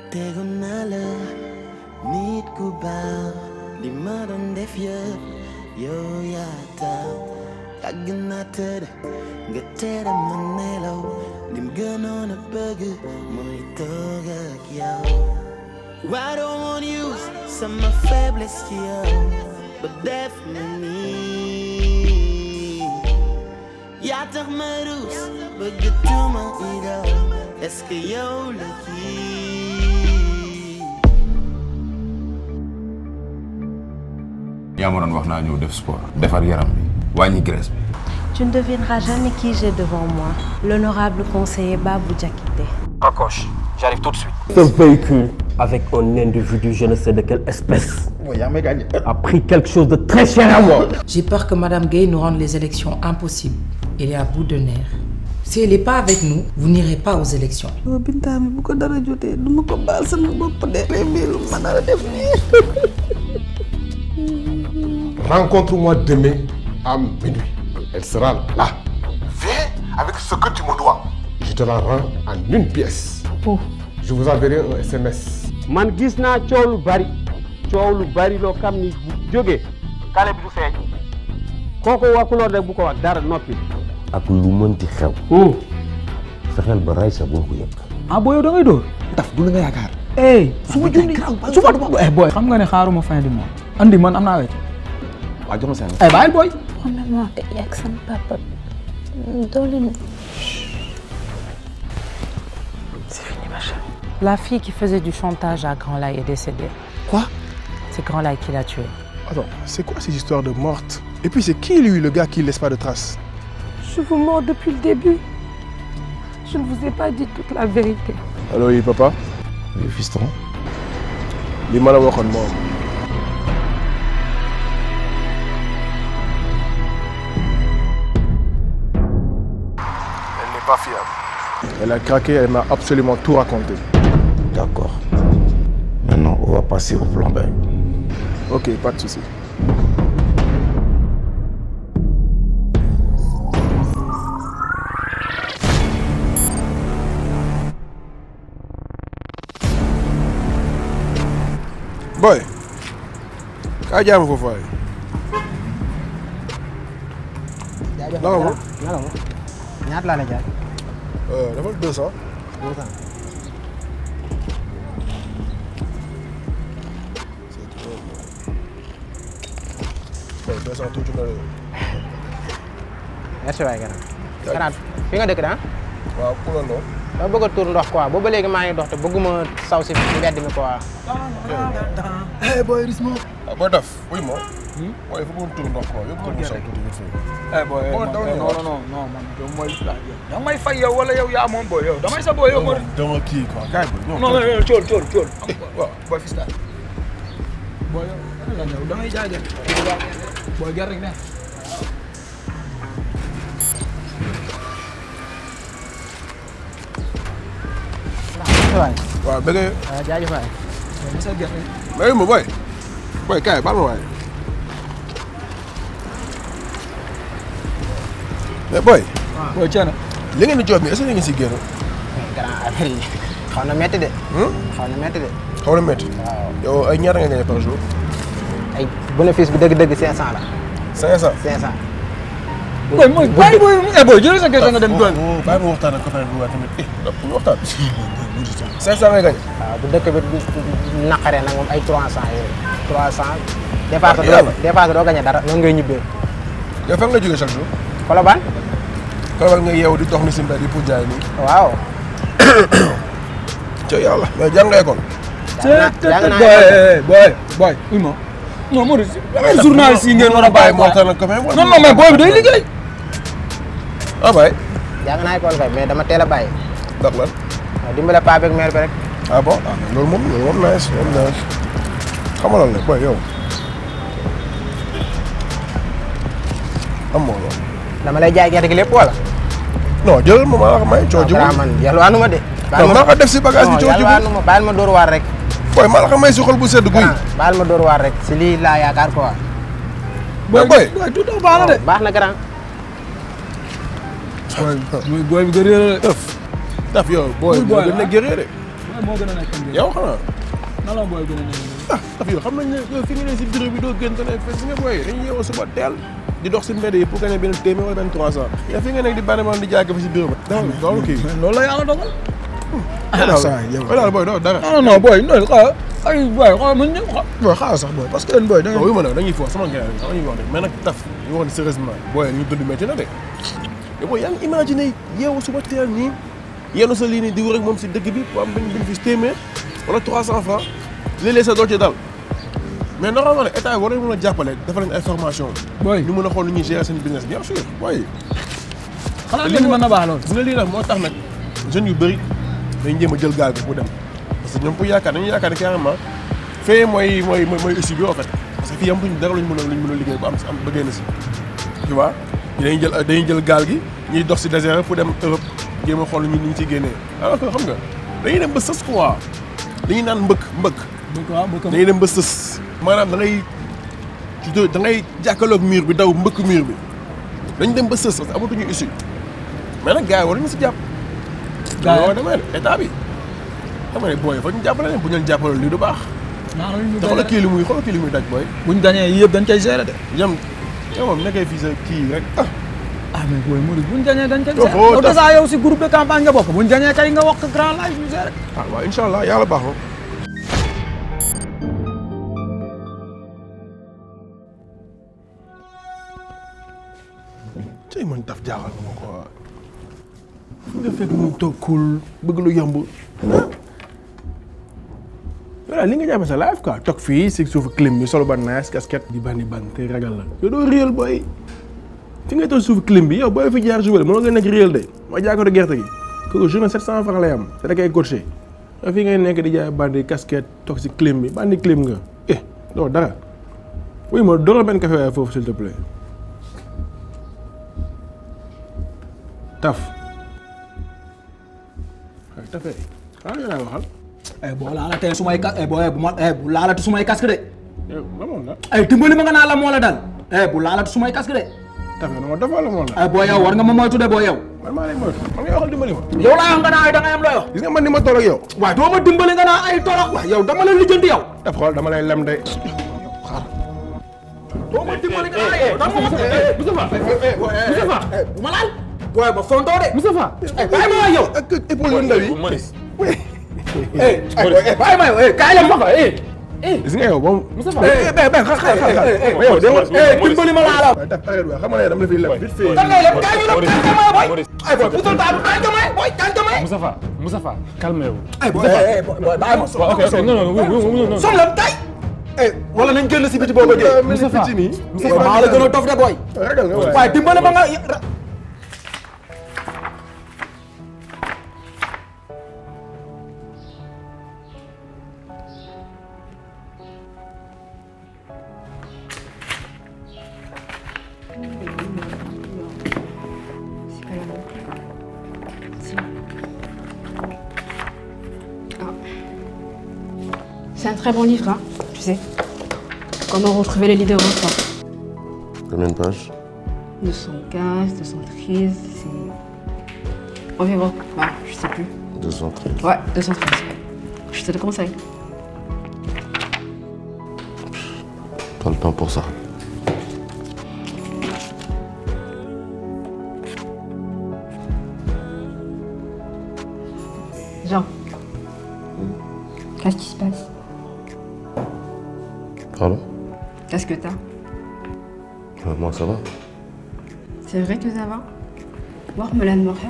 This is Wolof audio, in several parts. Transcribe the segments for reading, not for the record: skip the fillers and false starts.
Tegunala, nit ku baax li ma doon def yëpp yow yaa tax yàgg naa tëdd nga tere ma nelaw lim gënoon a bëgg mooy toog ak yow. I don't want to use sama faiblesse ci yow ba def ma nii yaa tax ma ruus bëgg tuuma idaw est-ce que yow la kii. yaa ma doon wax naa ñëw def sport defar yaram bi wàññi graisse bi. Tu ne devineras jamais qui j'ai devant moi. L'honorable conseiller Babou Diakité. Raccroche, j'arrive tout de suite. Ce véhicule, avec un individu, je ne sais de quelle espèce, a pris quelque chose de très cher à moi. J'ai peur que Madame Gueye nous rende les élections impossibles. Elle est à bout de nerfs. Si elle n'est pas avec nous, vous n'irez pas aux élections. Rencontre-moi demain à minuit. Elle sera là. Viens avec ce que tu me dois. Je te la rends en une pièce. Je vous enverrai un SMS. Man gis naa coow lu bari loo xam ni bu jógee kale bi du feeñ kooku waxuloon rek bu ko wax dara noppi. ak lu mënti xew. fexeel ba ray sa boo ko yëg. ah booy yow da ngay dóor. daf du la nga yaakaar. su ma jundi booy xam nga ne xaaruma fin du mois. andi man am naa wecc. waa jox ma seen. bàyyil booy. On a mort avec son papa. Dolin. C'est fini, ma chérie. La fille qui faisait du chantage à Grand Laye est décédée. Quoi? C'est Grand Laye qui l'a tuée. Attends, c'est quoi ces histoires de morte? Et puis c'est qui lui, le gars qui laisse pas de traces? Je vous mens depuis le début. Je ne vous ai pas dit toute la vérité. Allô, oui, papa? Oui, fiston. Li ma la waxoon moom. Pas fiable. Elle a craqué, elle m'a absolument tout raconté. D'accord. Maintenant, on va passer au plan B. Ok, pas de souci. Boy, kaay jaay ma foofu waay. ñaata laa la jaay. dafa 200. 200. c'est 200 tuuti na la. merci waay gannaaw. gannaaw fi nga dëkk de ah. waaw ku la noonu. dama bëgg a tuur ndox quoi boobu ba léegi maa ngi dox te bëgguma saw si mbedd mi quoi. booy Rismo. booy daf wuy ma. waaye fu mu tuur ndox quoi yëpp ko mu saw tuuti vite fait. booy non man yow mooy da may fay yow wala yow yaa moom booy yow damay sa booy yow. dama kii quoi gars yi non cool. waaw booy fista booy yow damay jaay booy gerte rek ne. waaw bëgg jaajëf waay. mais ma booy kaay baal ma waay. mais booy. booy Thiel. li ngeen di jox mi est-ce que ngeen si génn. grand affaire yi xaw na métti de. xaw na métti de. xaw na métti. waaw yow ay ñaata nga gagné par jour. ay bénéfice bi dëgg-dëgg 500 la. 500. 500. booy booy jëlee sa question nga dem doole. bàyyi ma waxtaan ak copain bi waaye tamit ñu waxtaan. 500 ngay gagné. waaw bu dëkk bi naqaree nag moom ay 300 yooyu. 300. des fois doo gagné dara noonu ngay ñibbee. yow fan nga jógee chaque jour. Colobane. Colobane nga yeewu di dox ni si mbedd yi pour jaay nii. waaw. ca yàlla mais jàng nga école. booy oui ma non Modou journaliste yi ngeen war a bàyyi moo tax nag copain non mais booy bi day liggéey. bay. jàng naa école kay mais dama teel a bàyyi. ndax lan. waaw dimbale paa beeg mère bi rek. ah bon loolu moom nice xamalal ne booy yow am moo loolu. dama lay jaay gerte gi lépp wala. non jëlal ma maa la ko may coo jiwul. man yalwaanu ma de. non maa ko def si bagage bi coo jiwul. yalwaanu ma bàyyil ma dóor waar rek. booy maa la ko may si xol bu sedd guy. bàyyil ma dóor waar rek si lii laa yaakaar quoi. booy tout baax na de. baax na grand. booy bi gëree la daf yow booy bi gën na gëree de. moo gën a nekk njëriñ. yow xanaa. na la booy gën a nekk njëriñ. Taf yow xam nañ ne yow fi nga ne si bureau bi doo gën te ne fi nga booy dañuy yeewoo suba teel di dox si mbedd yi pour gagner benn téeméer wala benn 300 yow fi nga nekk di bànneewoon di jaay ko fi si bureau ba. loolu kii loolu la yàlla dogal. saa yow daal booy doo dara. non non booy non xaaral ay booy xaaral man ñu booy xaaral sax booy parce que yéen booy da ngeen. oui dañuy fo sama ngeen dañuy wax de mais nag Taf ñu wax ne sérieusement booy ñu dund métti na de. yow booy yaa ngi imaginer yeewu suba teel nii yenn sa lii nii di wër ak moom si dëkk bi pour am benn bénéfice téeméer wala 300 francs léeg-léeg sa doo ci dal mais normalement nag état war nañu mën a jàppale defal leen ay formation booy ñu mën a xool nu ñuy gérer seen business bien sûr booy. xanaa li mën na baax loolu. gis nga lii nag moo tax nag jeunes yu bëri dañ jéem a jël gaal bi pour dem parce que ñoom pour yaakaar dañuy yaakaar ne carrément fee mooy issue bi en fait parce que fii amatuñ dara luñ mën a liggéey bu am bëggee na si tu vois dañuy jël gaal gi ñuy dox si désert pour dem Europe jéem a xool ñu ñu ciy génnee alors que xam nga dañuy dem ba sës quoi dañuy naan mbëkk dañuy dem ba sës maanaam da ngay jàkkaloog mur bi daw mbëkk mur bi dañu dem ba sës parce que amatuñu issue mais nag gars yi war nañu si jàpp. gars yi demee état bi xam nga ne booy fa ñu jàppale leen bu ñu leen jàppale lii du baax. te xoolal kii li muy daj booy. buñ dañee yëpp dañ koy gérer de. yow moom nekkee fii sa kii rek mais booy Mouride buñ dañee dañ koy gérer. yow déjà yow si groupe de campagne nga bokk buñ dañee kay nga wax grand live ñu gérer. waaw incha allah yàlla baax na. tey man Taf jaaxal na ma quoi fu nga fekk mu toog cool bëgg lu yomb voilà li nga jàppe sa live quoi toog fii si suufu clim bi solo ba nice casquette di bandi te ragal la yow doo réel booy fi ngay toog suufu clim bi yow booy fi jaar joué mënoo nga nekk réel de ma jaakoote gerte gi kooku journée 700 francs lay am te da koy coaché yow fi ngay nekk di jaay bandi casquette toog si clim bi bandi clim nga doo dara oui ma dooral benn café waaye foofu s'il te plaît Taf Tafé yow laay waxal. boo laalatee su may bu laalati su may casque de. yow la moom la. dimbali ma nga naa la moo la dal. bu laalati su may casque de. Tafé na ma dafa la moom la. boo yow war nga ma moytu de boo yow. man maa lay moytu man nga waxal dimbali ma. yow laa wax nga naa ay da ngay am loo yow. gis nga man ni ma toll ak yow. waaw doo ma dimbali nga naa ay torox. waaw yow dama la lijjanti yow. Taf xool dama lay lem de. doo ma dimbali nga naa ay dama Moustapha bu ma laal. booy ba fontoo de. Moustapha. bàyyi ma waay yow. ak épaule yu ndaw yi. Maurice. bàyyi ma yow kaay la Moustapha gis nga yow moom. Moustapha xaar yow dimbali ma laa la. Taf arrête waay xam nga ne dama la fiy lem vite fait. kan ngay lem kaay ñu lem kaay ka may booy. booy putal taatu kaay ka may booy kaay ka may. Moustapha calmez-vous. booy bàyyi ma. ok non. soxla kay. wala nañ génn si biti boobu de. Moustapha maa la gën a tof de booy. ragal nga waay. waaye dimbali ma nga. C'est un très bon livre, hein, tu sais. Comment retrouver les leaders en sport. Combien de pages? 215, 213, c'est... Environ, je sais plus. 213. Ouais, 213. Je te le conseille. Pas le temps pour ça. Jean. Qu'est-ce qui se passe? Pardon? Qu'est-ce que t'as? Moi, ça va. C'est vrai que ça va? Wax ma lan moo xew.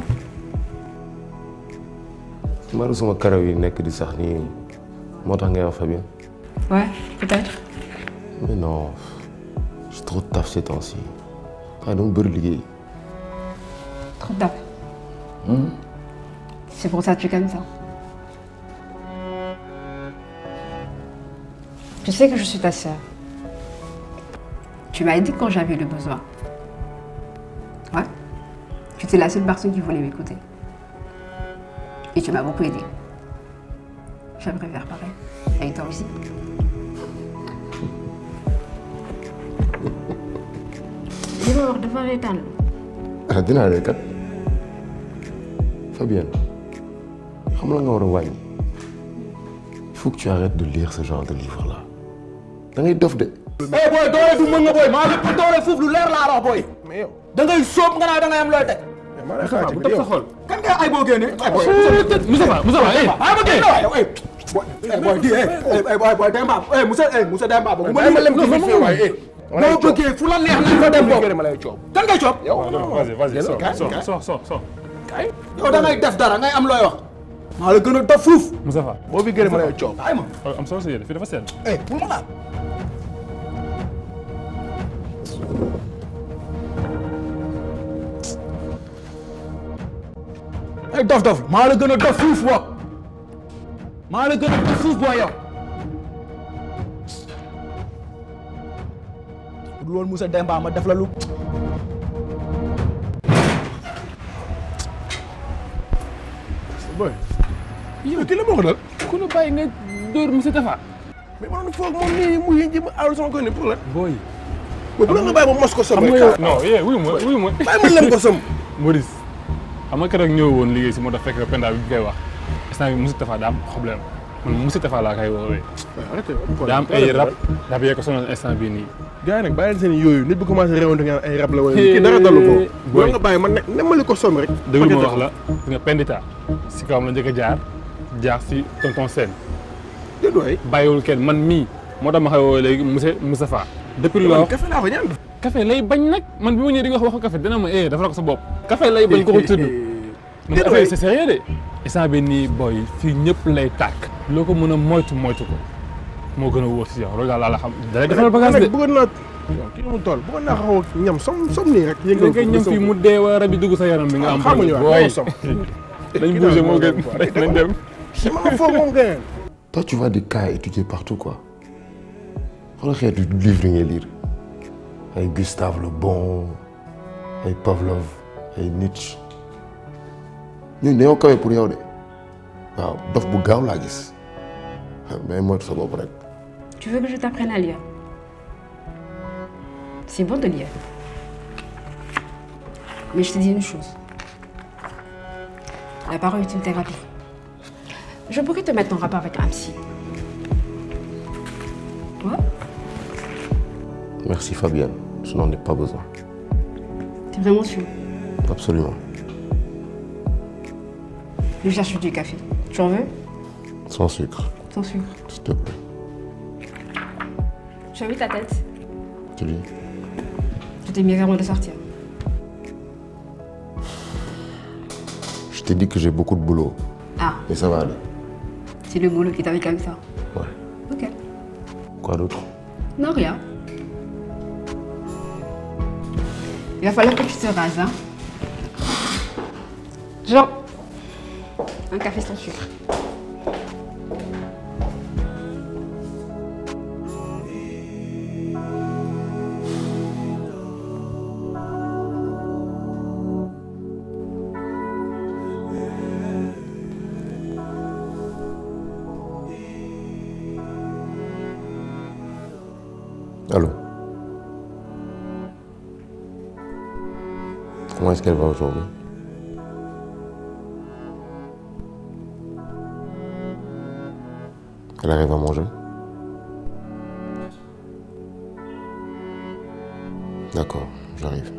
Maru sama karaw yi nekk di sax nii moo tax ngay wax Fabien. Ouais, peut-être. Mais non, j'ai trop de taf ces temps-ci. dama bëri liggéey. Trop de taf. C'est pour ça que tu es comme ça. Tu sais que je suis ta sœur. Tu m'as aidé quand j'avais le besoin. Ouais. Tu étais la seule personne qui voulait m'écouter. Et tu m'as beaucoup aidé. J'aimerais faire pareil. Et toi aussi. Dis-moi, on devant l'étang. Ah, dinaa kat Fabienne xam la nga war a wàññi faut que tu arrêtes de lire ce genre de livre-là. Da ngay dof de. eh booy doole du mën nga booy maa lépp doole foofu lu leer laa wax booy. mais yow da ngay sóob nga naa da ngay am looy teg. maa lay xaar bu teg sa xol. kan nga ay boo génnee. Moussa booy di booy Demba Moussa Demba ba bàyyi ma lem ci fi waaye boo bëggee fu la neex na fa dem boobu ma lay coob. kan ngay coob. vas-y sors. yow da ngay def dara ngay am looy wax. maa la gën a dof fuuf. Moustapha boo fi gërëm ma lay coob. ay ma am solo sa yére fii dafa sedd. pour ma laal. ay dof maa la gën a dof fuuf boo maa la gën a dof fuuf boo yow. bu loolu Moussa Demba ma def la lu. boy yow ki la moo ko dal. ku la bàyyi nga dóor Moussa Tafa. mais man foog moom nii mu yéen ji ma aaru sama ko ni pour la. booy. bu la nga bàyyi ma mos ko som rek. non wuyu ma. bàyyi ma lem ko som. Maurice xam nga keroog ñëw woon liggéey si moo tax fekk Penda bi koy wax instant bi Moussa Tafa daa am problème man Moussa Tafa laa koy woowee. daa am ay rab rab yee ko sonal instant bii nii. gars yi nag bàyyi seen yooyu nit bu commencé réewante nga ay rab la wala kii dara dalu ko. boo nga bàyyi man nemmali ko som rek. déglu ma wax la nga Pendita si kawam la njëkk a jaar si tonton Sène. déedéet waay bàyyiwul kenn man mii moo tax ma xay woowee léegi Moustapha. depuis loo café laa ko ñaan. café lay bañ nag man bi ma ñëwee di nga waxu café dina ma dafa la ko sa bopp. café lay bañ ko tudd. man affaire c'est sérieux de. instant bi nii booy fii ñëpp lay tàkk. loo ko mën a moytu ko moo gën a wóor si yow loolu daal laa la xam. da lay defal bagage de bëggoon naa kii mu toll bëggoon naa xaw ñam som nii rek. yëngal ko ñam fii mu dee waa rab yi dugg sa yaram bi nga am. xamuñu waaw som. dañ bougé moo gën nañ dem. ma foog moom gën. Toi, tu vois des cas étudiés partout, quoi. Regarde le livre que tu lire. Avec Gustave Le Bon, avec Pavlov, avec Nietzsche. Nous sommes quand même pour y aller. Waaw, dof bu gaaw laa gis. Mais moi, tout ça va pas. Tu veux que je t'apprenne à lire? C'est bon de lire. Mais je te dis une chose. La parole est une thérapie. Je pourrais te mettre en rapport avec un psy. Ouais? Merci Fabienne, je n'en ai pas besoin. T'es vraiment sûr? Absolument. Je cherche du café. Tu en veux? Sans sucre. Sans sucre. S'il te plaît. Tu as vu ta tête? Tu dis? Je t'ai mis vraiment de sortir. Je t'ai dit que j'ai beaucoup de boulot. Ah. Mais ça va aller. C'est le boulot qui t'a mis comme ça. Ouais. Ok. Quoi d'autre? Non, rien. Il va falloir que tu te rases, hein. Genre, un café sans sucre. Allô? Comment est-ce qu'elle va aujourd'hui? Elle arrive à manger? D'accord, j'arrive.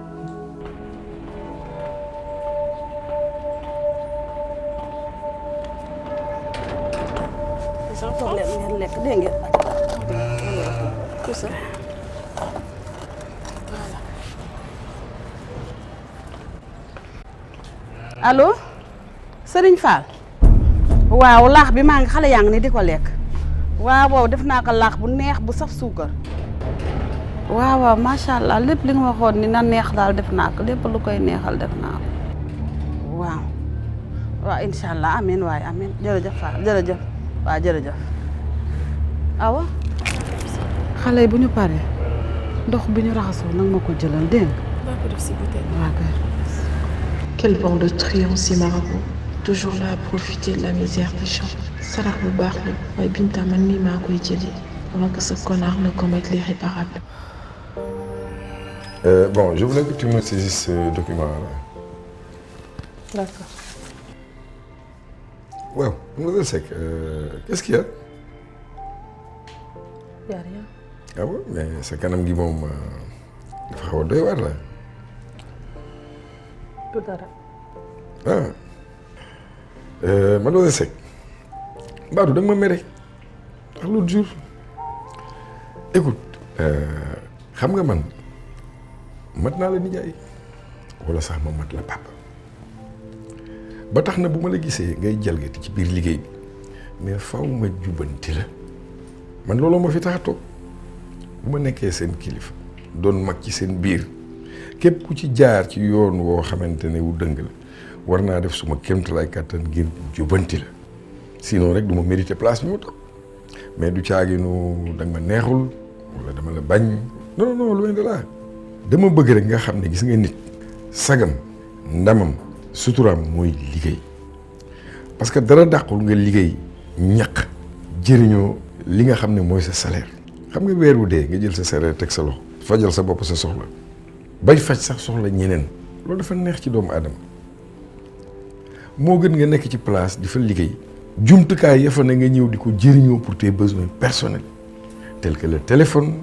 allo Serigne Fall waaw laax bi maa ngi xale yaa ngi ni di ko lekk waaw def naa ko laax bu neex bu saf suukar waaw macha allah lépp li nga waxoon ni na neex daal def naa ko lépp lu koy neexal def naa ko waaw incha allah amiin waaye amiin jërëjëf Fall jërëjëf waaw jërëjëf awa xale yi bu ñu paree ndox bi ñu raxasoo nag ma ko jëlal dégg nga waaw. Quel vent de triomphe ces marabouts, toujours là à profiter de la misère des gens. Sarax bu baax la waaye Binta man mii maa koy jëli avant que ce connard ne commette l'irréparable. Bon, je voulais que tu me saisisses ce document-là. D'accord. Ouais, mademoiselle Seck, qu'est-ce qu'il y a? y a rien. Ah bon, mais sa kanam gi moom dafa xaw a doy waar la. Du dara. Mademoiselle Seck Badou da nga ma mere ndax l'autre jour écoute xam nga man mat naa la nijaay wala sax ma mat la papa ba tax na bu ma la gisee ngay jalgati ci biir liggéey bi mais faw ma jubbanti la man looloo ma fi tax a toog bu ma nekkee seen kilifa doon mag ci seen biir képp ku ci jaar ci yoon woo xamante ne wu dëng la war naa def suma kéemtalaay kàttan ngir jubbanti la sinon rek du ma mérité place bi ma toog mais du caaginu da nga ma neexul wala dama la bañ non non loin de là dama bëgg rek nga xam ne gis nga nit sagam ndamam suturaam mooy liggéey parce que dara dàqul nga liggéey ñaq jëriñoo li nga xam ne mooy sa salaire xam nga weer wu dee nga jël sa salaire teg sa loxo fajal sa bopp sa soxla bay faj sax soxla ñeneen loolu dafa neex ci doomu aadama moo gën nga nekk ci place di fa liggéey jumtukaay ya fa ne nga ñëw di ko jëriñoo pour tes besoins personnels tels que le téléphone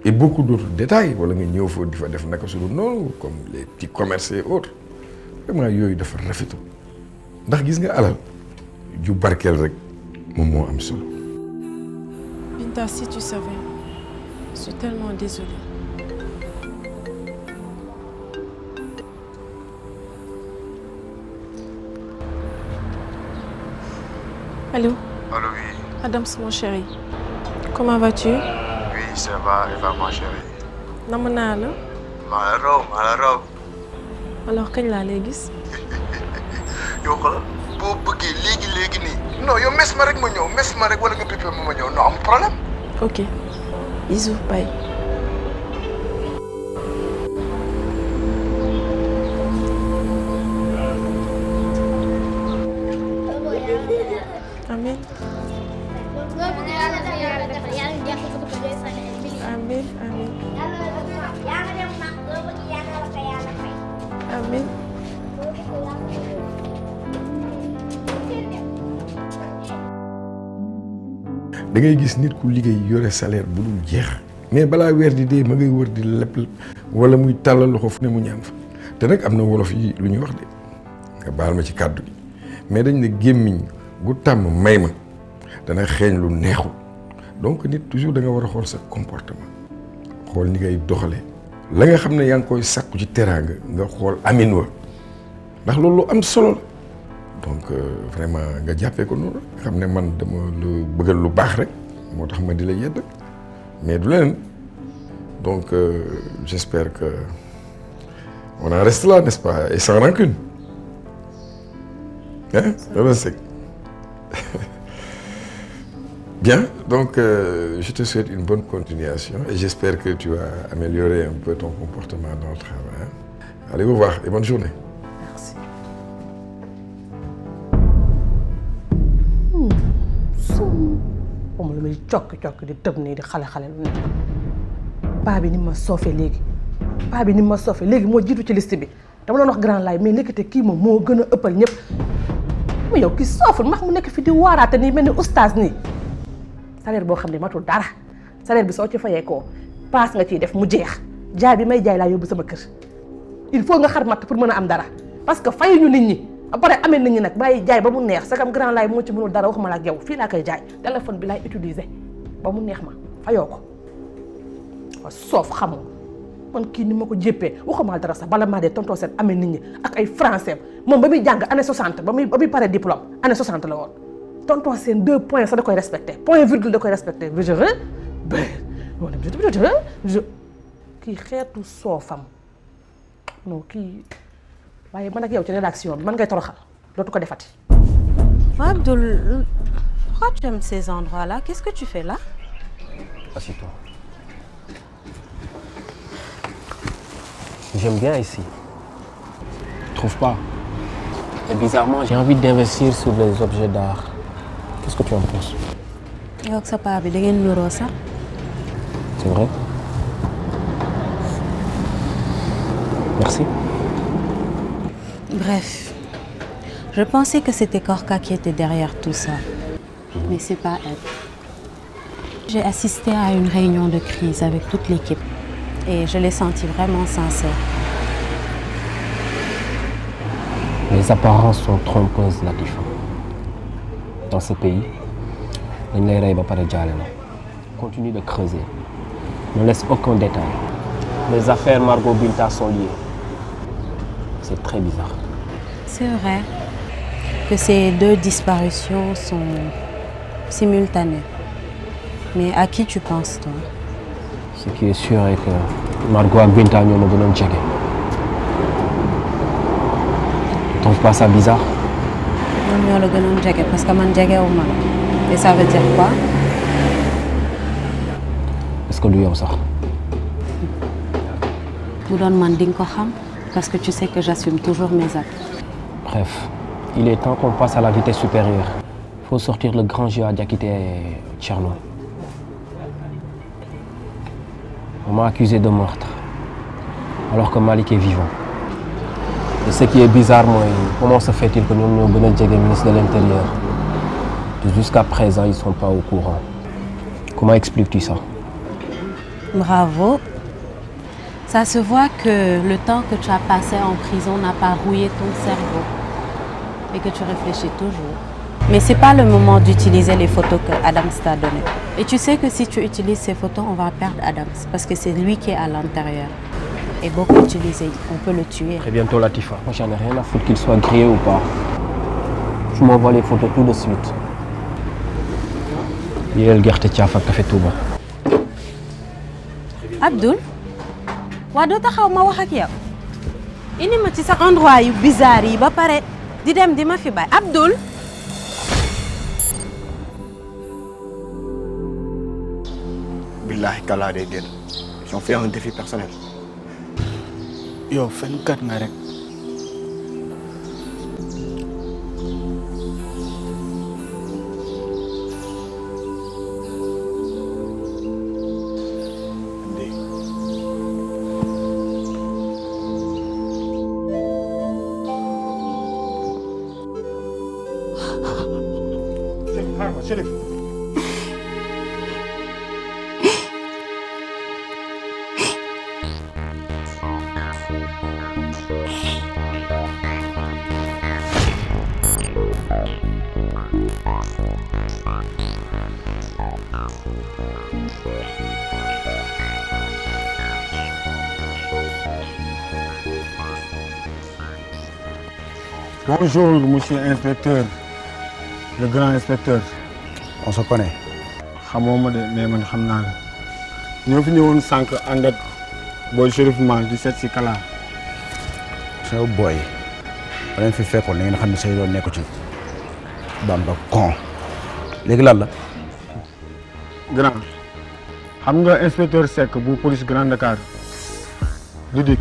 et beaucoup d'autres détails wala nga ñëw fa di fa def naka su dul noonu comme les petits commerces et autres vraiment yooyu dafa rafetu ndax gis nga alal ju barkeel rek moom moo am solo. Binta, si tu savais, je suis tellement désolée. Allô? Allô, oui. Adams, mon chéri. Comment vas-tu? Oui, ça va, ma chérie. Namm naa la. maa la raw. Alors kañ laa lay gis? yow xoolal boo bëggee léegi nii. non yow mes ma rek ma ñëw mes ma rek wala nga pépé ma ñëw non amul problème. Ok. Bisous, bye. Amin. Amin, amin. Amin. da ngay gis nit ku liggéey yore salaire bu dul jeex mais balaa weer di dee ma ngay wër di lepp wala muy tàllal loxo fu ne mu ñaan fa te nag am na wolof yi lu ñuy wax de nga baal ma ci kàddu gi mais dañ ne gémmiñ gu tàmm may ma dana xeeñ lu neexul donc nit toujours da nga war a xool sa comportement xool ni ngay doxale la nga xam ne yaa ngi koy sàkku ci teraanga nga xool amin wa ndax loolu lu am solo la donc vraiment nga jàppee ko noonu xam ne man dama lu bëggal lu baax rek moo tax ma di la yedd mais du leneen donc j'espère que on en reste là, n'est-ce pas, et sans rancune. Hein, c'est bien, donc je te souhaite une bonne continuation et j'espère que tu vas améliorer un peu ton comportement dans le travail. Hein? Allez, au revoir et bonne journée. Merci. Comme le may cokk di tëb nii di xale lu nekk paa bi ni ma soofee léegi moo jiitu ci liste bi dama doon wax grand laay mais nekkate kii moom moo gën a ëppal ñëpp mu yow kii sooful max mu nekk fi di waaraate nii mel ni oustaz nii salaire boo xam ne matul dara salaire bi soo ci fayee koo paas nga ciy def mu jeex jaay bi may jaay laa yóbbu sama kër il faut nga xar matt pour mën a am dara parce que fayuñu nit ñi ba pare amee nit ñi nag bàyyi jaay ba mu neex sagam grand laay moo ci mënul dara waxuma la ak yow fii laa koy jaay téléphone bi laay utiliser ba mu neex ma fayoo ko waaw soof xamoo man kii ni ma ko jéppee waxuma dara sax bala maa dee tontoo seen amee nit ñi ak ay français moom ba muy jàng année 60 ba muy pare diplôme année 60 la woon tontoo seen 2 points sax da koy respecté point virgule da koy respecté kii xeetu soofam non kii waaye man ak yow ci rédaction bi man ngay toroxal dootu ko defati. Abdoul, pourquoi tu aimes ces endroits-là? Qu'est-ce que tu fais là? Assieds-toi. J'aime bien ici. Tu trouves pas? Et bizarrement, j'ai envie d'investir sur les objets d'art. Qu'est-ce que tu en penses? yow ak sa paa bi da ngeen nuroo sax. C'est vrai? Merci. Bref, je pensais que c'était Korka qui était derrière tout ça. Mais c'est pas elle. J'ai assisté à une réunion de crise avec toute l'équipe et je l'ai senti vraiment sincère. Les apparences sont trompeuses, Latifa. Dans ce pays, continue de creuser. Ne laisse aucun détail. Les affaires Margot Binta sont liées. C'est très bizarre. C'est vrai que ces deux disparitions sont simultanées. Mais à qui tu penses, toi? Ce qui est sûr est que Margot et Binta ne me donnent pas. Tu trouves pas ça bizarre? Non, le gënoon jege parce que man jegewuma la. Et ça veut dire quoi? Est-ce que lui ça? Bu doon man di nga ko xam parce que tu sais que j'assume toujours mes actes. Bref, il est temps qu'on passe à la vitesse supérieure. Il faut sortir le grand jeu à Diakité et Tcherno. On m'a accusé de meurtre, alors que Malik est vivant. Et ce qui est bizarre, moi, comment se fait-il que nous avons le ministre de l'Intérieur? Jusqu'à présent, ils ne sont pas au courant. Comment expliques-tu ça? Bravo. Ça se voit que le temps que tu as passé en prison n'a pas rouillé ton cerveau et que tu réfléchis toujours. Mais ce n'est pas le moment d'utiliser les photos que Adams t'a données. Et tu sais que si tu utilises ces photos, on va perdre Adams parce que c'est lui qui est à l'intérieur. Et beaucoup utilisé, on peut le tuer. Très bientôt, Latifa. Moi, j'en ai rien à foutre qu'il soit grillé ou pas. Je m'envoie les photos tout de suite. Il y a le gerte Tiafa Café Touba. Abdoul, waa doo taxaw ma wax ak yow. Indi ma ci sa endroit yu bizarre yi ba pare di dem di ma fi bay. Abdoul. Billahi Kalla day génn. Ils ont fait un défi personnel. Yo, fenkat nga rek. Chérif. Bonjour, monsieur l'inspecteur, le grand inspecteur. On se connaît. xamoo ma de mais man xam naa la. ñoo fi ñëwoon sànq ànd ak booy Chérif Mal di seet si Kalla. sa booy ba leen fi fekkoon da ngeen xam ne say doon nekku ci bamba con léegi lan la. grand xam nga inspecteur Seck bu police Grand Dakar du dik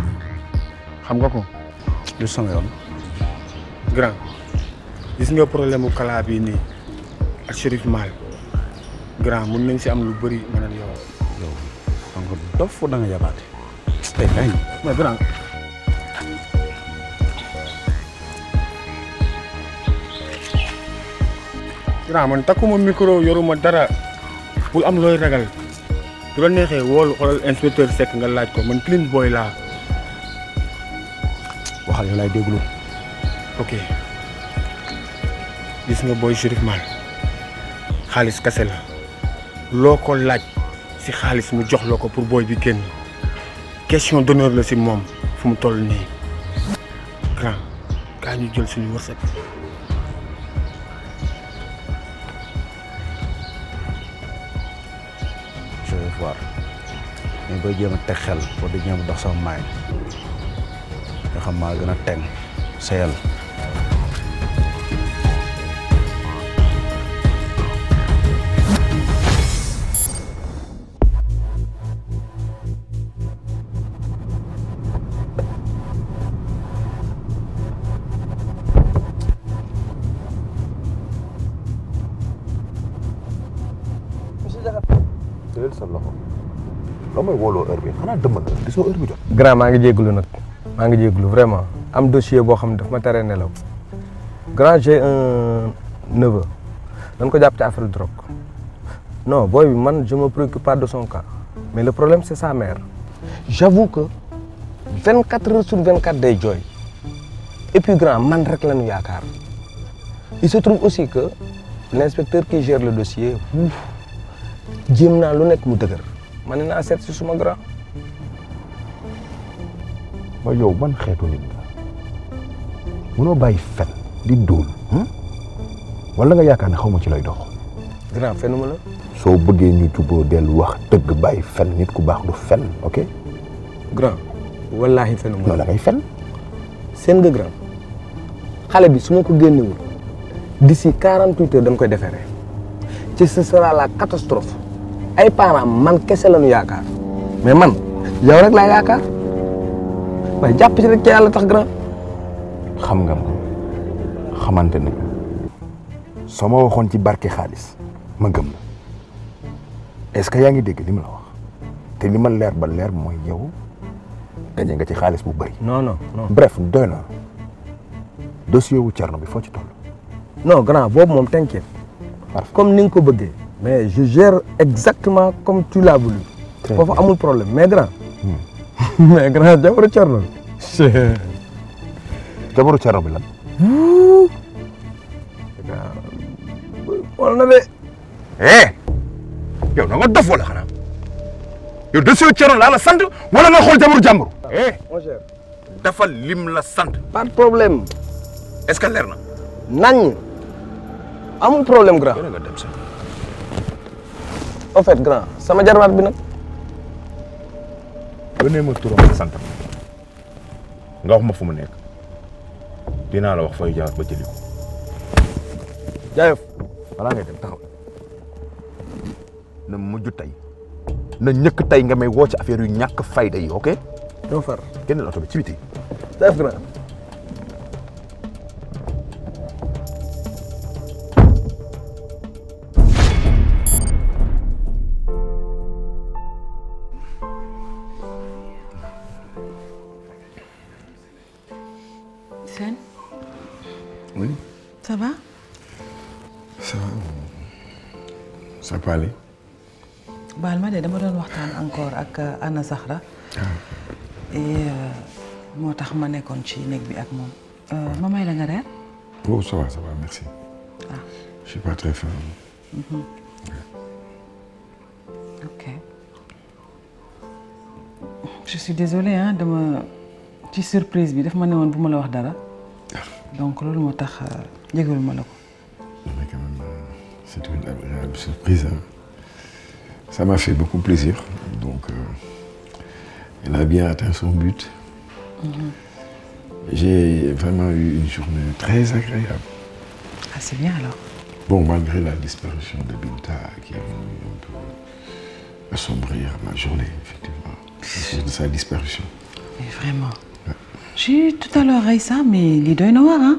xam nga ko. lu sama yoon. grand gis nga problème mu Kalla bii nii ak Chérif Mal grand mën nañ si am lu bëri ma ne yow. yow donc dof da nga yabaate. tey kañ. mais grand. grand man takkuma micro yoruma dara bul am looy ragal du la neexee woolu xoolal inspecteur Seck nga laaj ko man clean boy laa. waxal yow laay déglu. ok gis nga booy Chérif Mal xaalis kase la loo ko laaj si xaalis mu jox la ko pour booy bi génn question d'honneur la si moom fu mu toll nii grand kaa ñu jël suñu wërsëg. je vais voir mais booy jéem a teg xel boo di jéem a dox sama maay nga xam maa gën a teg seyal. jëlal sa loxo loo may wóoloo heure bi xanaa dëmm nga gisoo heure bi jot. grand maa ngi jégalu nag maa ngi jégalu vraiment am dossier boo xam ne daf ma tere nelaw grand j'ai un neveu dañ ko jàpp ci affaire drogue Non, boy, man, je me préoccupe pas de son cas. Mais le problème, c'est sa mère. J'avoue que 24 heures sur 24 day joy. Et puis grand, man rek lañu yaakaar. Il se trouve aussi que l'inspecteur qui gère le dossier, jéem naa lu nekk mu dëgër. Man ne naa seet si suma grand. ba yow ban xeetu nit nga munoo bàyyi fen di dóol wala nga yaakaar ne xaw ma ci lay dox. Grand fenuma la. soo bëggee ñu juboo dellu wax dëgg bàyyi fen nit ku baax du fen ok. Grand wallaahi fenuma la. non da ngay fen. seen nga grand xale bi su ma ko génnewul d'ici 48 heures dañ koy déférer ci ce sera la catastrophe ay parents man kese lañu yaakaar mais man yow rek laa yaakaar waaye jàpp ci rek ca yàlla tax grand. xam nga ma xamante nañu soo ma waxoon ci barke xaalis ma gëm la est-ce que yaa ngi dégg li ma la wax te li ma leer ba leer mooy yow gañe nga ci xaalis bu bëri. non non non. bref doy na dossier wu Thierno bi foo ci toll. non grand boobu moom t'inquiète comme ni nga ko bëggee. mais je gère exactement comme tu l'as voulu. foofu amul problème mais grand. mais grand jabaru Thierno bi. jabaru Thierno bi lan. wala na de. yow da nga dof wala xanaa yow dossier Thierno laa la sant wala nga xool jabaru jàmbur. mon cher. dafa lim la sant. pas de problème. est-ce que leer na. nañ amul problème grand. nga dem sax. en fait grand sama jarbaat bi nag. yónnee ma turam ak santam nga wax ma fu mu nekk dinaa la wax fooy jaar ba jëli ko. jaayef balaa ngay dem taxaw na mujj tey na ñëkk tey nga may woo ci affaire yu ñàkk fayda yi ok. doo far génn oto bi ci biti. jaayef grand. Sène. Oui. Ça va? Ça va. Ça peut aller. baal ma de dama doon waxtaan encore ak Anna Zahra. et moo tax ma nekkoon ci néeg bi ak moom. ma may la nga reer. Oh, ça va, merci. Ah. Je suis pas très faim. Ok. Je suis désolée hein dama ci surprise bi daf ma ne woon bu ma la wax dara. donc loolu moo tax jégalu ma la ko. Mais quand même, c'est une agréable surprise. Hein. Ça m'a fait beaucoup plaisir. Donc, elle a bien atteint son but. J'ai vraiment eu une journée très agréable. Ah, c'est bien alors. Bon, malgré la disparition de Binta qui est venue un peu assombrir ma journée, effectivement. C'est de sa disparition. Mais vraiment. J'ai eu tout à l'heure Raïssa, mais lii doy na waar ah.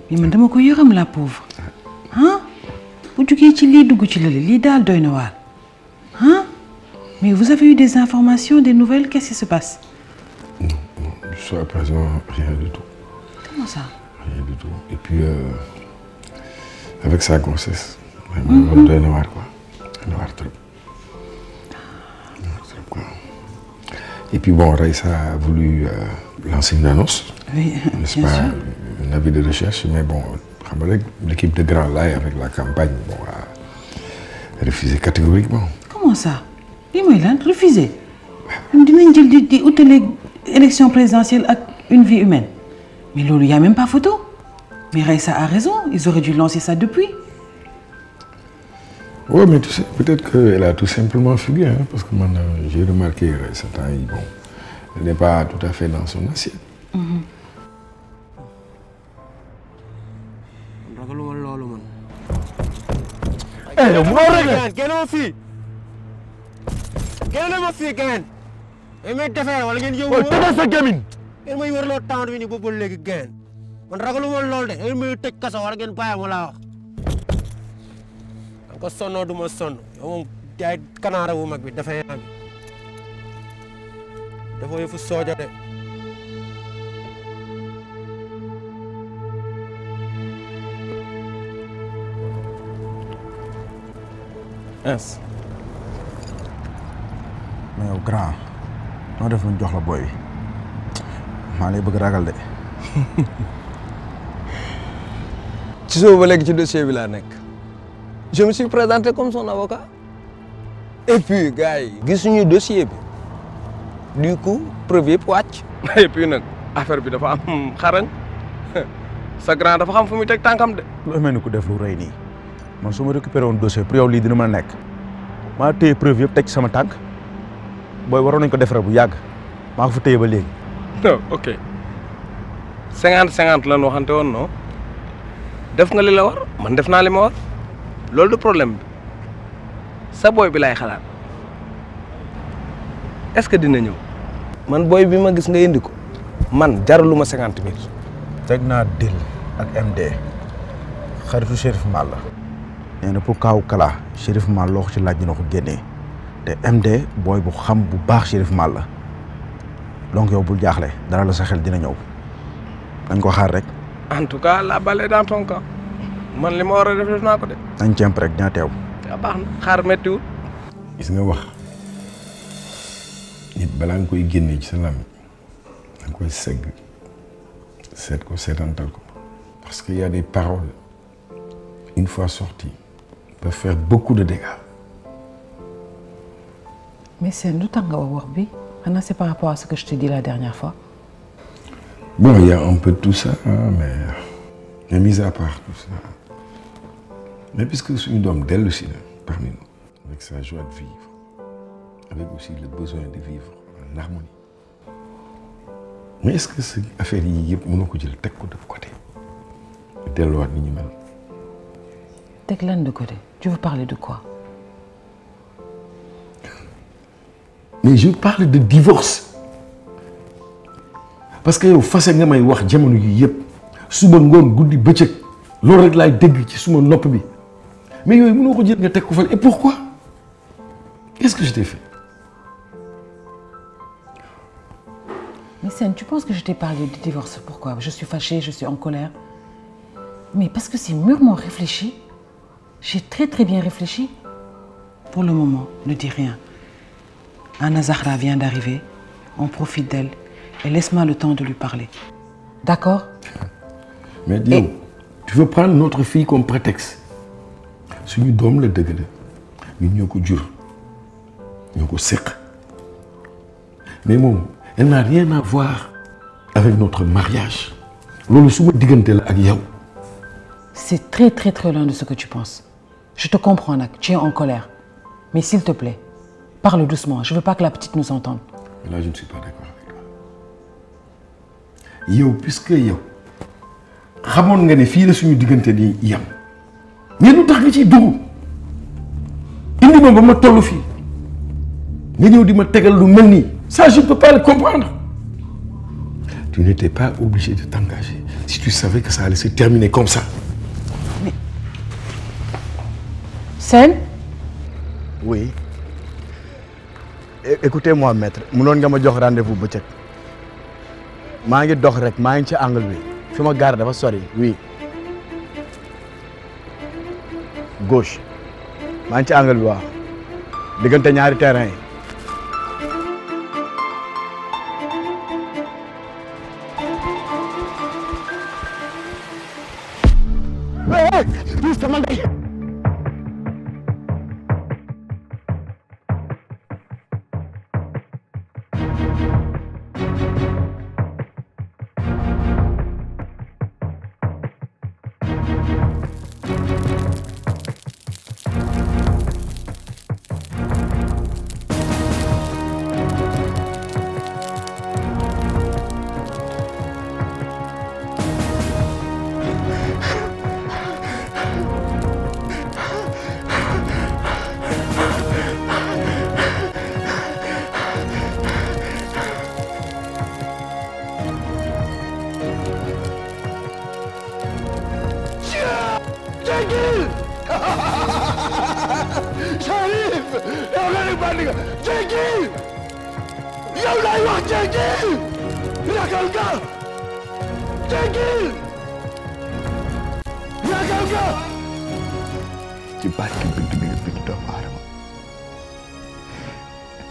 mais man dama ko yërëm la pauvre. ah bu jugee ci lii dugg ci lële lii daal doy na waar. ah mais vous avez eu des informations, des nouvelles, qu'est-ce qui se passe? Non, jusqu'à présent, rien du tout. Comment ça? Rien du tout. Et puis, avec sa grossesse, vraiment, doy na waar quoi. Doy na waar trop. Et puis bon, Raïssa a voulu lancer une annonce, oui, n'est-ce pas, un avis de recherche, mais bon, l'équipe de Grand Laye avec la campagne bon, a refusé catégoriquement. Comment ça? lii mooy lan refusé. dinañ jël di utile élection présidentielle ak une vie humaine. mais loolu y a même pas photo. mais Raïssa a raison, ils auraient dû lancer ça depuis. Oui, mais tu sais, peut-être qu'elle a tout simplement fugué, hein, parce que maintenant, j'ai remarqué ce temps, bon, elle n'est pas tout à fait dans son assiette. Eh, yow mënoo rek génnoo fii génne ma fii gain may defee wala ngeen yëngu tëjal sa gémmiñ ngeen may wërloo temps bi ni boobu léegi gain man ragaluma lool de ngeen may tëj kaso wala ngeen bàyyi ma laa wax da nga sonnoo du ma sonn yow moom jaay kanaara wu mag bi dafay am dafa yëfu sooja de mais yow grand noo def luñ jox la booy bi maa lay bëgg ragal de. ci soo ba léegi ci dossier bi laa nekk je me suis présenté comme son avocat et puis gars yi gisuñu dossier bi du coup preuve yëpp wàcc. et puis nag affaire bi dafa am xarañ sa grand dafa xam fu muy teg tànkam de. lu mel ni ku def lu rëy nii man su ma récupéré woon dossier pour yow lii dina mën a nekk maa téye preuve yëpp teg ci sama tànk booy waroon nañ ko defaree bu yàgg maa ko fa téye ba léegi. non ok 50-50 lan waxante woon non def nga li la war man def naa li ma war loolu du problème bi sa booy bi laay xalaat est-ce que dina ñëw. man booy bi ma gis nga indi ko man jaraluma 50 000. teg naa dil ak MD xaritu Chérif Mal la. nee na pour kaaw Kala Chérif Mal loo ko ci laaj dina ko génnee te MD booy bu xam bu baax Chérif Mal la donc yow bul jaaxle dara la sa xel dina ñëw dañ ko xaar rek. en tout cas la balle est dans ton camp man li ma war a def naa ko de. nañ cemp rek dina teew. waaw baax na xaar méttiwul. gis nga wax nit balaa nga koy génnee ci sa làmmiñ da nga koy segg seet ko seetantal ko parce que y a des paroles une fois sorties peuvent faire beaucoup de dégâts. mais c'est lu tax nga wax bi xanaa c'est par rapport à ce que je t'ai dit la dernière fois. Bon, il y a un peu de tout ça, hein, mais mis à part tout ça. Mais puisque c'est une dame d'elle aussi, parmi nous, avec sa joie de vivre, avec aussi le besoin de vivre en harmonie. Mais est-ce que cette affaire yi yëpp mënoo ko jël teg ko de côté delluwaat ni ñu mel. Teg lan de côté? Tu veux parler de quoi? Mais je parle de divorce. Parce que yow fase nga may wax jamono yi yëpp suba ngoon guddi bëccëg loolu rek laay dégg ci suma nopp bi mais yooyu mënoo ko jël nga teg ko fal et pourquoi? Qu'est-ce que je t'ai fait? Mais Sène, tu penses que je t'ai parlé de divorce? Pourquoi? Je suis fâchée, je suis en colère. Mais parce que c'est mûrement réfléchi. J'ai très bien réfléchi. Pour le moment, ne dis rien. Anna Zahra vient d'arriver. On profite d'elle. Et laisse-moi le temps de lui parler. D'accord? Mais Dieu, tu veux prendre notre fille comme prétexte. Suñu doom la dëgg la ñun ñoo ko jur ñoo ko seq mais moom elle n'a rien à voir avec notre mariage loolu suma diggante la ak yow. C'est très loin de ce que tu penses. Je te comprends nag, tu es en colère. Mais s'il te plaît, parle doucement. Je veux pas que la petite nous entende. Mais là, je ne suis pas d'accord avec toi. Yow puisque yow xamoon nga ne fii la suñu diggante di yam mais lu tax nga ciy dugg indi ma ba ma toll fii nga ñëw di ma tegal lu mel nii ça je ne peux pas le comprendre. Tu n'étais pas obligé de t'engager si tu savais que ça allait se terminer comme ça. Mais... Sène? Oui. Écoutez-moi maître mënoon nga ma jox rendez-vous bëccëg maa ngi dox rek maa ngi ci angle bi fi ma gaare dafa sori oui gauche maa ngi ci angle bi waaw diggante ñaari terrain yi. Cherif yow la ñu bandi nga Jéggi yow lay wax Jéggi ragal nga Jéggi ragal nga ci barke bi nga bind doomu aadama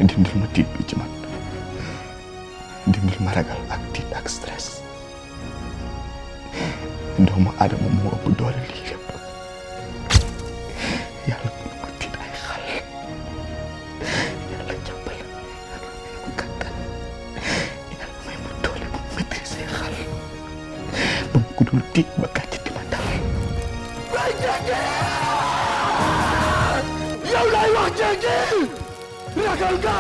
dindil ma tiit bi ci man dindil ma ragal ak tiit ak stress doomu aadama moo ëpp doole lii lépp yàlla mën ma tiit ay xal yàlla jàppale yàlla may ma kàttan yàlla may ma doole bu maîtriser xal ba mu ko dul tiit ba gàcc di ma dal. yow laay wax Diegui ragal nga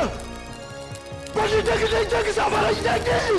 ba ñu dégg day dégg safara Diegui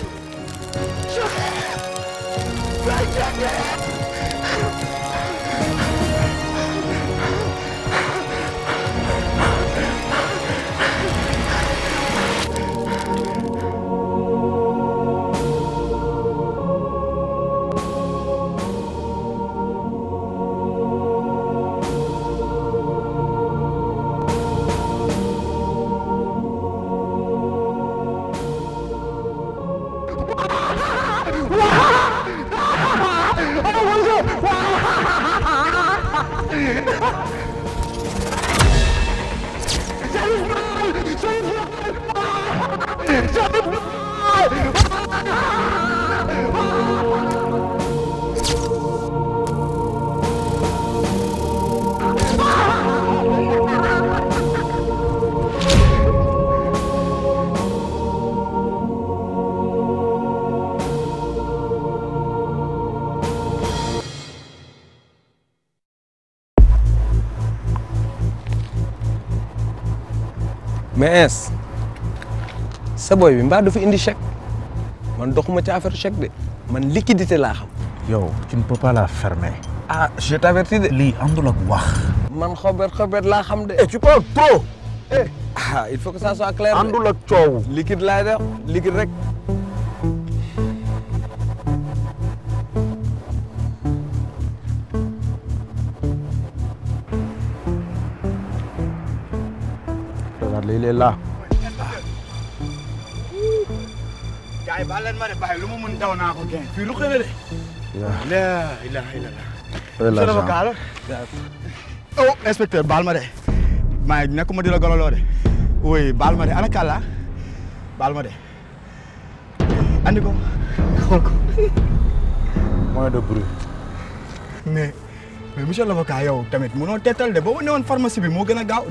mais sa boy bi mbaa dafa indi chèque man doxuma ci affaire chèque de man liquidité laa xam. yow tu ne peux pas la fermer. ah je t'avertis de. lii àndul ak wax. man xobet laa xam de. et tu parles trop. ah il faut que ça soit clair. àndul ak coow. liquide laay def liquide rek. il est là. gars yi baal leen ma de bàyyi lu mu mun daw naa ko gën fii lu xëy na de. la ilaha illallah. oh inspecteur baal ma de maa ngi nekkuma di la gololoo de oui baal ma de ana kàlla baal ma de andi ko xool ko. moins de bruit. mais monsieur l'avocat yow tamit mënoo tettal de boobu ne woon pharmacie bi moo gën a gaaw.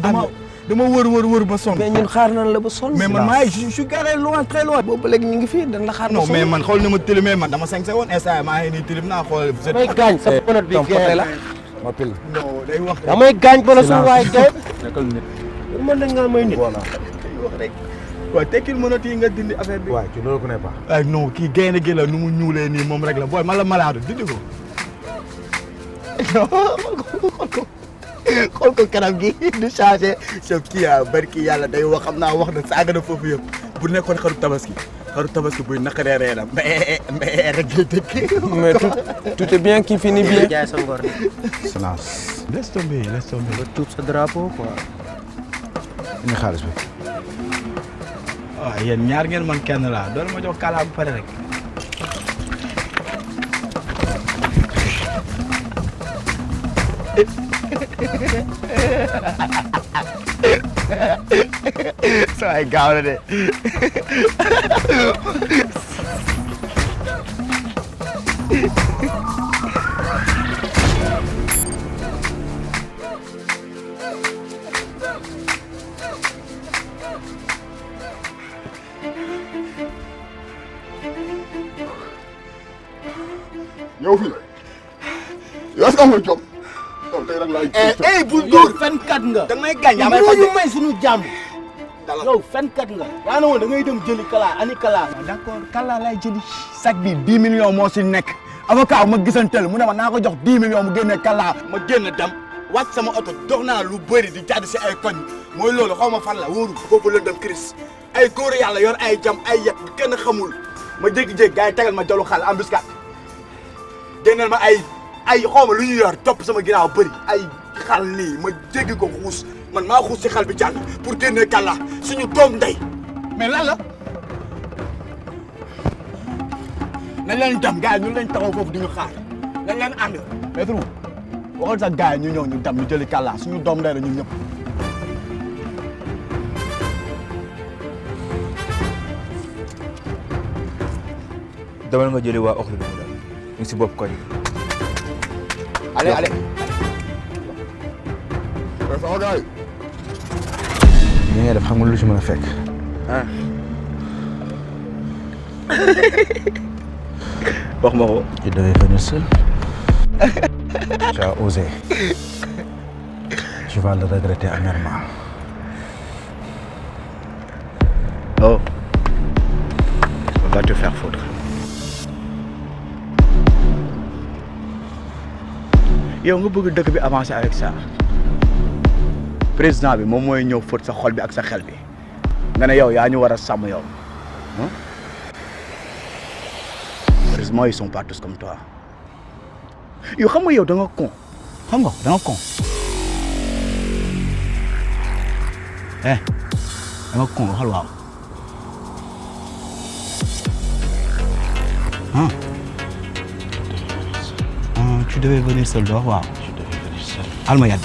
dama wër ba sonn. mais ñun xaar nañ la ba sonn. mais man maa ngi je suis garé loin très loin. boobu léegi ñu ngi fii dañ la xaar ba sonn. non mais man xool na ma tilimee man dama sañse woon instant maa ngi nii tilim naa xool. damay gaañ sa bonnet bi la. ma pile. non day wax rek. damay gaañ ba la suñu waay gay. nekkal nit. man da ngaa may nit. voilà. day wax rek. waaw tekkil mënat yi nga dindi affaire bi. waaw tu ne le connais pas. ay non kii gaynde gi la nu mu ñuulee nii moom rek la booy man la malade dindi ko. xool ko kanam gi du changé chef kii barki yàlla day wax xam naa wax na saaga na foofu yëpp bu nekkoon xaru tabaski buy naqaree reeram mais rek ngay dëkk. mais tout est bien qui finit bien. jaay sa ngor silence. laisse tomber. nga tuub sa drapeau quoi. indi xaalis bi. waaw yéen ñaar ngeen man kenn laa doole ma jox kàllaa bu pare rek. saa ay gaaw la de. yow fii yow est-ce que am nga jom. tey rek laay. bul dóor fenkat nga. da ngay gaañ yaa may faj ñu may suñu jàmm. yow fenkat nga. yaa ne woon da ngay dem jëli kala ani kala. d'accord kala lay jëli. sac bi 10 millions moo si nekk. avocat ma gisantel mu ne ma naa ko jox 10 millions mu génne kala. ma génn dem wàcc sama oto dox naa lu bëri di jàdd si ay koñ mooy loolu xaw ma fan la wóoru foofu la dem Chris ay góor yàlla yor ay jam ay yet kenn xamul ma jékki-jékki gars yi tegal ma jalu xal embuscade génneel ma ay xaw ma lu ñu yor topp sama ginnaaw bëri ay xal nii ma jéggi ko xuus man maa xuus si xal bi jàll pour génne kàlla suñu doom ndey mais lan la nañ leen dem gars yi ñu leen taxaw foofu di ñu xaar nañ leen ànd maître waxal sax gars yi ñu ñëw ñu dem ñu jëli kàlla suñu doom ndey la ñun ñëpp demal nga jëli waa Oxlu bi ñu ngi si bopp koñ. allez allez. sama gars yi. li ngay def xam nga lu ci mën a fekk. wax ma ko. tu devais venir seul. tu as osé. tu vas le regretter amèrement. Oh. On va te faire foutre. yow nga bëgg dëkk bi avancer avec ça président bi moom mooy ñëw fóot sa xol bi ak sa xel bi nga ne yow yaa ñu war a sàmm yow heureusement ils sont pas tous comme toi yow xam nga yow da nga con xam nga da nga con da nga con waxal waaw tu devais venir seul doo waaw. tu devais venir seul. alma yàgg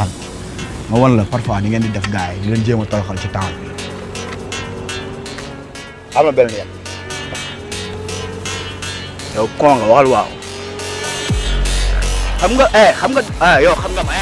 al ma wan la parfois ni ngeen di def gars yi di leen jéem a toroxal ci temps bi alma benn yàgg yow kon nga waxal waaw xam nga yow xam nga ma